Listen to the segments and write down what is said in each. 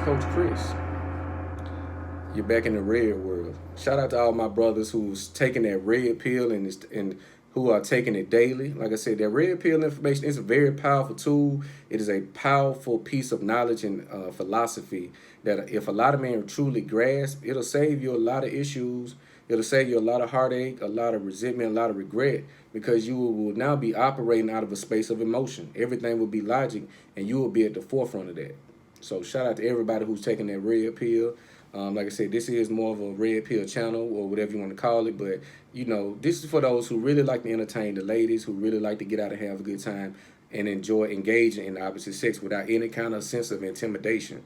Coach Chris. You're back in the red world. Shout out to all my brothers who's taking that red pill and who are taking it daily. Like I said, that red pill information is a very powerful tool. It is a powerful piece of knowledge and philosophy that if a lot of men truly grasp, it'll save you a lot of issues. It'll save you a lot of heartache, a lot of resentment, a lot of regret because you will now be operating out of a space of emotion. Everything will be logic and you will be at the forefront of that. So shout out to everybody who's taking that red pill. Like I said, this is more of a red pill channel or whatever you want to call it. But, this is for those who really like to entertain the ladies, who really like to get out and have a good time and enjoy engaging in the opposite sex without any kind of sense of intimidation.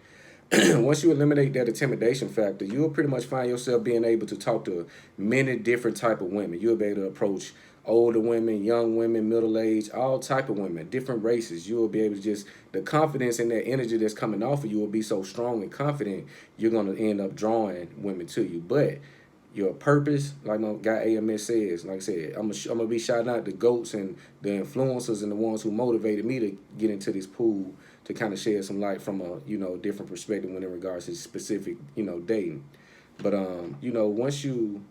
Once you eliminate that intimidation factor, you'll pretty much find yourself being able to talk to many different type of women. You'll be able to approach older women, young women, middle age, all type of women, different races. You will be able to just the confidence and that energy that's coming off of you will be so strong and confident. You're gonna end up drawing women to you, but your purpose, like my guy AMS says, like I said, I'm gonna be shouting out the goats and the influencers and the ones who motivated me to get into this pool to kind of shed some light from a different perspective when in regards to specific dating. But once you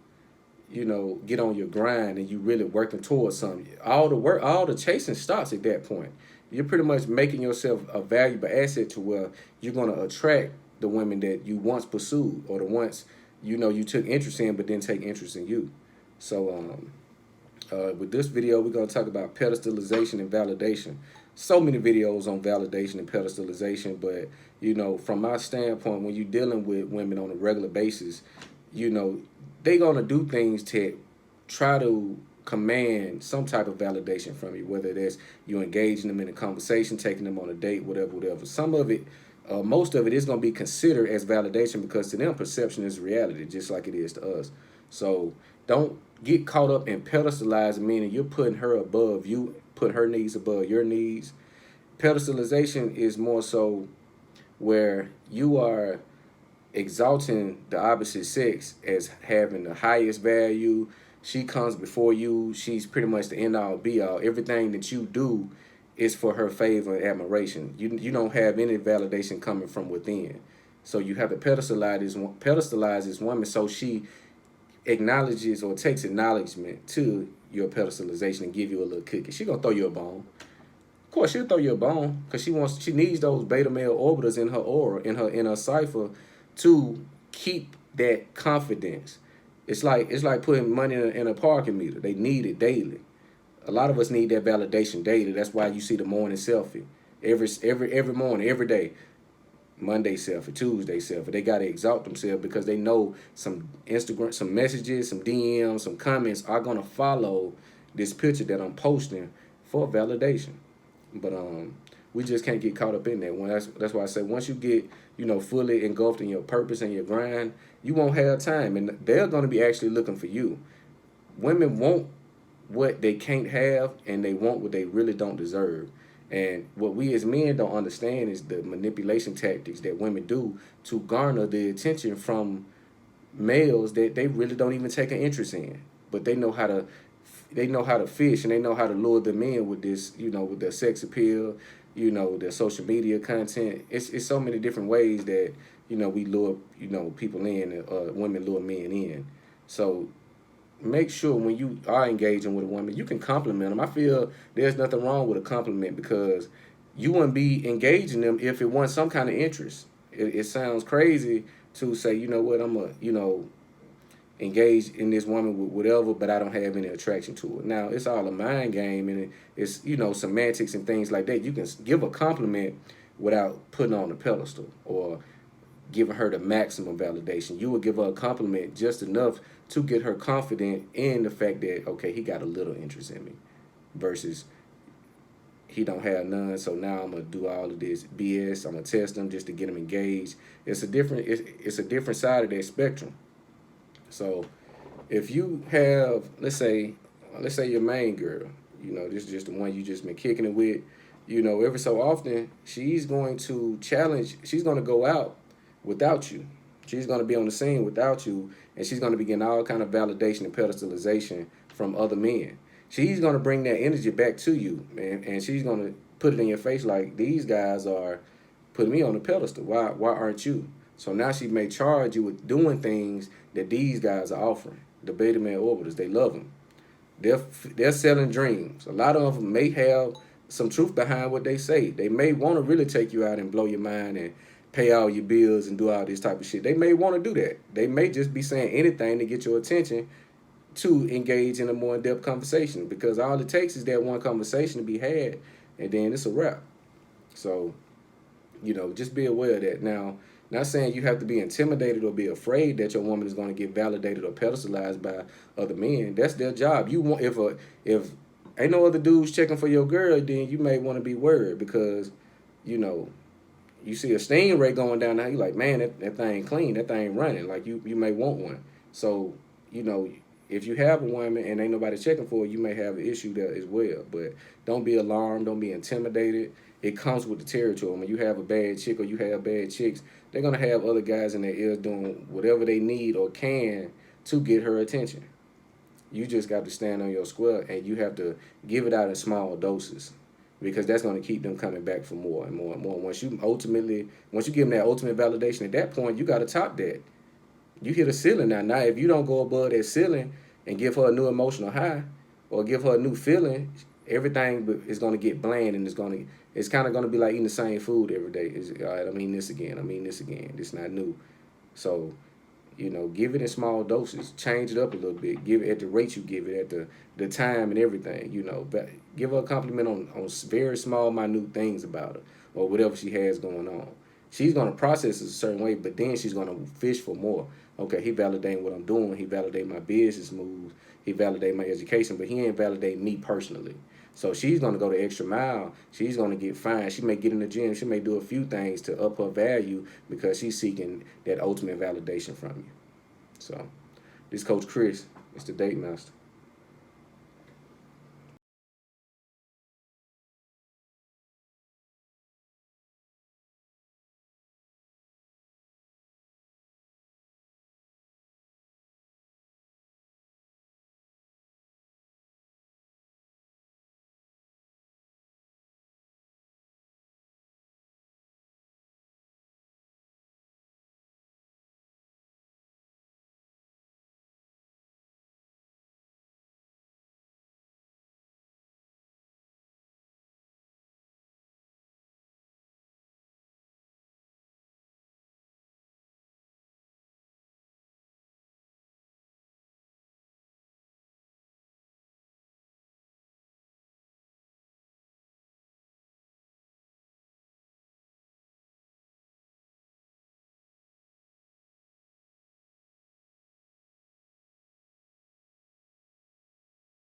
get on your grind and you really working towards something, all the chasing stops at that point. You're pretty much making yourself a valuable asset to where you're gonna attract the women that you once pursued or the once you took interest in but didn't take interest in you. So with this video, we're going to talk about pedestalization and validation. So many videos on validation and pedestalization, but from my standpoint, when you're dealing with women on a regular basis, they're going to do things to try to command some type of validation from you, whether that's you engaging them in a conversation, taking them on a date, whatever. Some of it, most of it is going to be considered as validation because to them, perception is reality, just like it is to us. So don't get caught up in pedestalizing, meaning you're putting her above you, put her needs above your needs. Pedestalization is more so where you are exalting the opposite sex as having the highest value. She comes before you. She's pretty much the end all be all. Everything that you do is for her favor and admiration. You don't have any validation coming from within. So you have to pedestalize this woman so she acknowledges or takes acknowledgement to your pedestalization and give you a little cookie. She gonna throw you a bone. Of course, she'll throw you a bone because she needs those beta male orbiters in her aura, in her cipher, to keep that confidence. It's like putting money in a parking meter. They need it daily. A lot of us need that validation daily. That's why you see the morning selfie every morning, every day. Monday selfie, Tuesday selfie. They gotta exalt themselves because they know some Instagram, some messages, some DMs, some comments are gonna follow this picture that I'm posting for validation. But we just can't get caught up in that one. That's why I say once you get fully engulfed in your purpose and your grind, you won't have time, and they're gonna be actually looking for you. Women want what they can't have, and they want what they really don't deserve. And what we as men don't understand is the manipulation tactics that women do to garner the attention from males that they really don't even take an interest in. But they know how to fish and they know how to lure them in with this, with their sex appeal, their social media content. It's so many different ways that, we lure, people in, women lure men in. So make sure when you are engaging with a woman, you can compliment them. I feel there's nothing wrong with a compliment because you wouldn't be engaging them if it wasn't some kind of interest. It sounds crazy to say, you know what, I'm a, engage in this woman with whatever, but I don't have any attraction to her. Now, it's all a mind game and it's, semantics and things like that. You can give a compliment without putting her on a pedestal or giving her the maximum validation. You would give her a compliment just enough to get her confident in the fact that, okay, he got a little interest in me versus he don't have none, so now I'm gonna do all of this BS. I'm gonna test him just to get him engaged. It's a different side of that spectrum. So if you have, let's say your main girl, this is just the one you just been kicking it with, every so often she's going to challenge. She's gonna go out without you. She's going to be on the scene without you, and she's going to be getting all kind of validation and pedestalization from other men. She's going to bring that energy back to you, man, and she's going to put it in your face like these guys are put me on the pedestal. Why aren't you? So now she may charge you with doing things that these guys are offering. The beta male orbiters, they love them. They're selling dreams. A lot of them may have some truth behind what they say. They may want to really take you out and blow your mind and pay all your bills and do all this type of shit. They may want to do that. They may just be saying anything to get your attention to engage in a more in-depth conversation, because all it takes is that one conversation to be had, and then it's a wrap. So, just be aware of that. Now, not saying you have to be intimidated or be afraid that your woman is going to get validated or pedestalized by other men. That's their job. You want if ain't no other dudes checking for your girl, then you may want to be worried, because you know you see a stingray going down there, you like, man, that thing clean, that thing running. Like you may want one. So, you know, if you have a woman and ain't nobody checking for it, you may have an issue there as well. But don't be alarmed, don't be intimidated. It comes with the territory. When you have a bad chick or you have bad chicks, they're gonna have other guys in their ears doing whatever they need or can to get her attention. You just got to stand on your square, and you have to give it out in small doses, because that's going to keep them coming back for more and more and more. Once you give them that ultimate validation, at that point, you got to top that. You hit a ceiling now. Now, if you don't go above that ceiling and give her a new emotional high or give her a new feeling, everything is going to get bland, and it's kind of going to be like eating the same food every day. All right, I'm eating this again. I'm eating this again. This not new. So, give it in small doses. Change it up a little bit. Give it at the rate you give it, at the time and everything. But give her a compliment on very small, minute things about her or whatever she has going on. She's going to process it a certain way, but then she's going to fish for more. Okay, he validating what I'm doing. He validate my business moves. He validate my education, but he ain't validate me personally. So she's going to go the extra mile. She's going to get fine. She may get in the gym. She may do a few things to up her value, because she's seeking that ultimate validation from you. So this Coach Chris is the Date Master.